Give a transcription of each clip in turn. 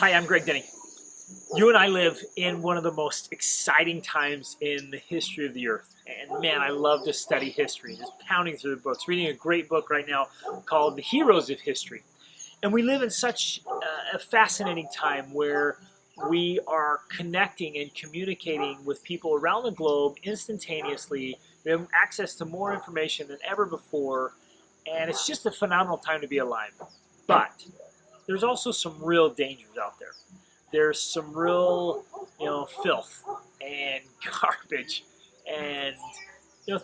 Hi, I'm Greg Denny. You and I live in one of the most exciting times in the history of the earth. And man, I love to study history, just pounding through the books, reading a great book right now called The Heroes of History. And we live in such a fascinating time where we are connecting and communicating with people around the globe instantaneously. We have access to more information than ever before, and it's just a phenomenal time to be alive. But there's also some real dangers out there. There's some real, filth and garbage and,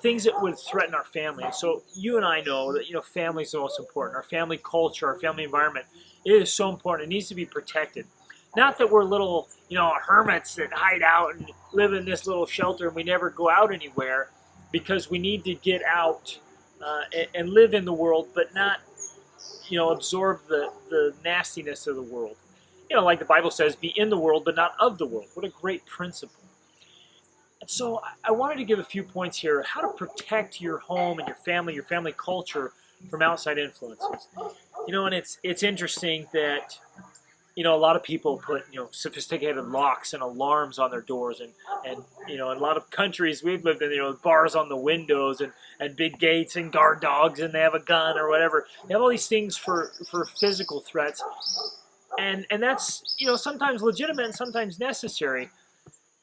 things that would threaten our family. And so you and I know that, family is the most important. Our family culture, our family environment, it is so important. It needs to be protected. Not that we're little, hermits that hide out and live in this little shelter and we never go out anywhere, because we need to get out and live in the world, but not absorb the nastiness of the world. Like the Bible says, be in the world, but not of the world. What a great principle. And so I wanted to give a few points here, how to protect your home and your family culture from outside influences. And it's interesting that, a lot of people put, sophisticated locks and alarms on their doors. And in a lot of countries we've lived in, bars on the windows and big gates and guard dogs, and they have a gun or whatever. They have all these things for physical threats. And that's, sometimes legitimate and sometimes necessary.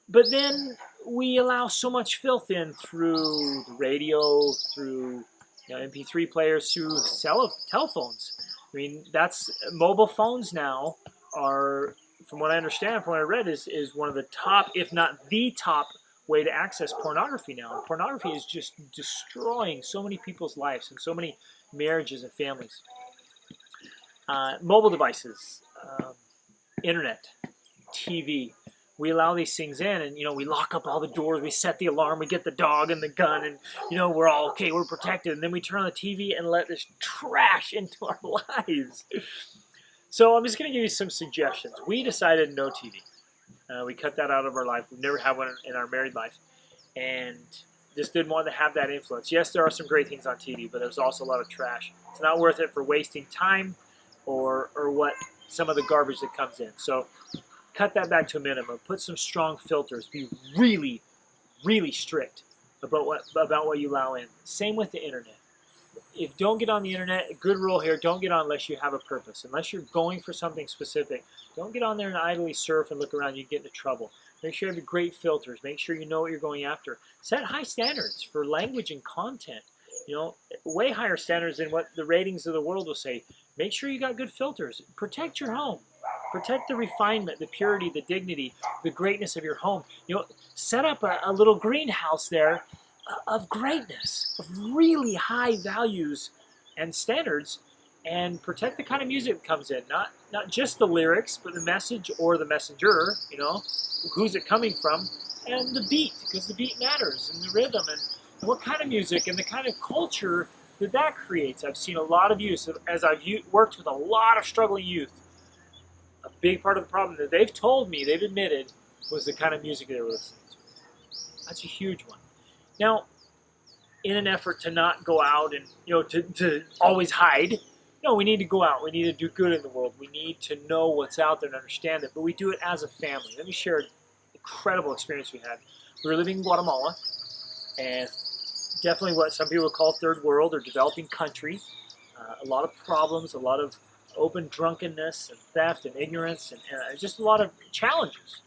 But then we allow so much filth in through the radio, through MP3 players, through telephones. I mean, that's mobile phones now are, from what I understand, from what I read, is one of the top, if not the top, way to access pornography now. And pornography is just destroying so many people's lives and so many marriages and families. Mobile devices, internet, TV. We allow these things in, and we lock up all the doors, we set the alarm, we get the dog and the gun, and we're all okay, we're protected. And then we turn on the TV and let this trash into our lives. So I'm just going to give you some suggestions. We decided no TV. We cut that out of our life. We've never had one in our married life, and just didn't want to have that influence. Yes, there are some great things on TV, but there's also a lot of trash. It's not worth it for wasting time or what some of the garbage that comes in. So cut that back to a minimum. Put some strong filters. Be really, really strict about what you allow in. Same with the internet. If don't get on the internet, a good rule here, don't get on unless you have a purpose. Unless you're going for something specific, don't get on there and idly surf and look around. You get into trouble. Make sure you have great filters. Make sure you know what you're going after. Set high standards for language and content. Way higher standards than what the ratings of the world will say. Make sure you got good filters. Protect your home. Protect the refinement, the purity, the dignity, the greatness of your home. Set up a little greenhouse there of greatness, of really high values and standards, and protect the kind of music that comes in. Not just the lyrics, but the message or the messenger, who's it coming from, and the beat, because the beat matters, and the rhythm, and what kind of music, and the kind of culture that creates. I've seen a lot of youth, as I've worked with a lot of struggling youth. A big part of the problem that they've told me, they've admitted, was the kind of music they were listening to. That's a huge one. Now, in an effort to not go out and, to always hide, we need to go out. We need to do good in the world. We need to know what's out there and understand it, but we do it as a family. Let me share an incredible experience we had. We were living in Guatemala, and definitely what some people call third world or developing country. A lot of problems, a lot of open drunkenness and theft and ignorance, and just a lot of challenges.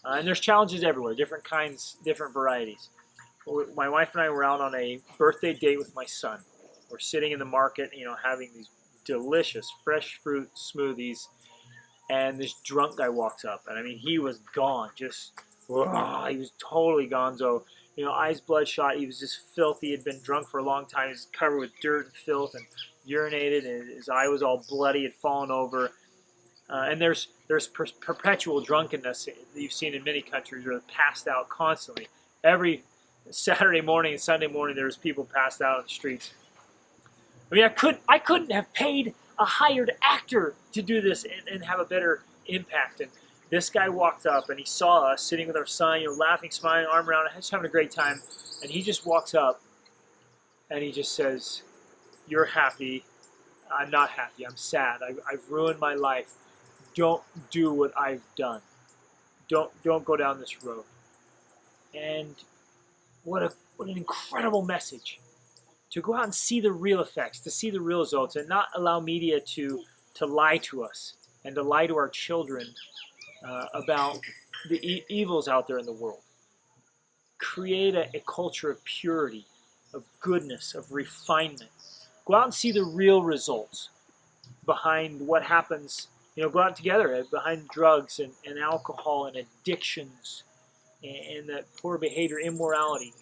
And there's challenges everywhere, different kinds, different varieties. My wife and I were out on a birthday date with my son. We're sitting in the market, having these delicious fresh fruit smoothies, and this drunk guy walks up, and he was gone, he was totally gonzo. Eyes bloodshot. He was just filthy. He had been drunk for a long time. He was covered with dirt and filth and urinated, and his eye was all bloody. Had fallen over. And there's perpetual drunkenness that you've seen in many countries, where they're passed out constantly. Every Saturday morning and Sunday morning, there's people passed out on the streets. I couldn't have paid a hired actor to do this and have a better impact. And this guy walked up, and he saw us sitting with our son, laughing, smiling, arm around, just having a great time. And he just walks up, and he just says, "You're happy. I'm not happy. I'm sad. I've ruined my life. don't do what I've done. Don't go down this road. And what an incredible message to go out and see the real effects, to see the real results, and not allow media to lie to us and to lie to our children about the evils out there in the world. Create a culture of purity, of goodness, of refinement. Go out and see the real results behind what happens. Go out together behind drugs and alcohol and addictions and that poor behavior, immorality.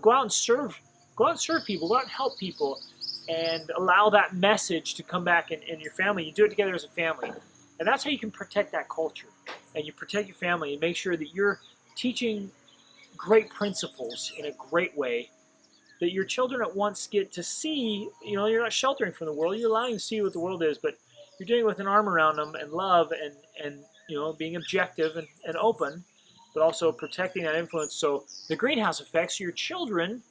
Go out and serve. Go out and serve people. Go out and help people, and allow that message to come back in your family. You do it together as a family, and that's how you can protect that culture, and you protect your family and make sure that you're teaching great principles in a great way that your children at once get to see. You're not sheltering from the world. You're allowing them to see what the world is, but you're doing it with an arm around them and love and being objective and open, but also protecting that influence. So the greenhouse effect, so your children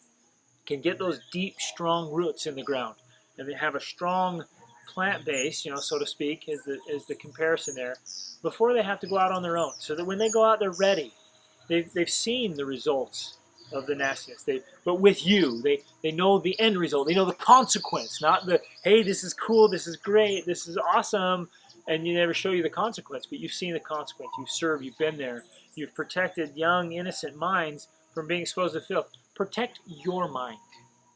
can get those deep, strong roots in the ground, and they have a strong plant base, so to speak, is the comparison there, before they have to go out on their own. So that when they go out, they're ready. They've seen the results of the nastiness. But with you, they know the end result. They know the consequence, not the, hey, this is cool, this is great, this is awesome, and you never show you the consequence, but you've seen the consequence. You've served, you've been there. You've protected young, innocent minds from being exposed to filth. Protect your mind.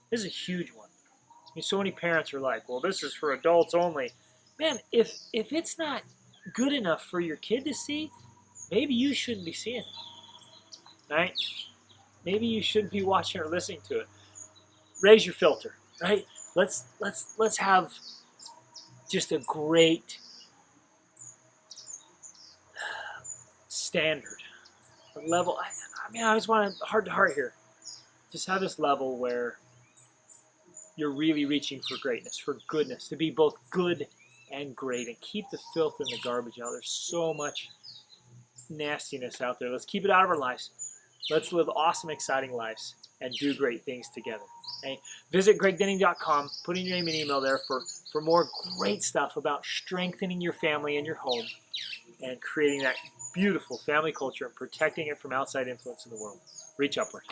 This is a huge one. So many parents are like, well, this is for adults only. Man, if it's not good enough for your kid to see, maybe you shouldn't be seeing it, right? Maybe you shouldn't be watching or listening to it. Raise your filter, right? Let's have just a great standard, a level. I just want a heart to heart here. Just have this level where you're really reaching for greatness, for goodness, to be both good and great, and keep the filth and the garbage out. There's so much nastiness out there. Let's keep it out of our lives. Let's live awesome, exciting lives and do great things together. Okay? Visit gregdenning.com. Put in your name and email there for more great stuff about strengthening your family and your home and creating that beautiful family culture and protecting it from outside influence in the world. Reach upward.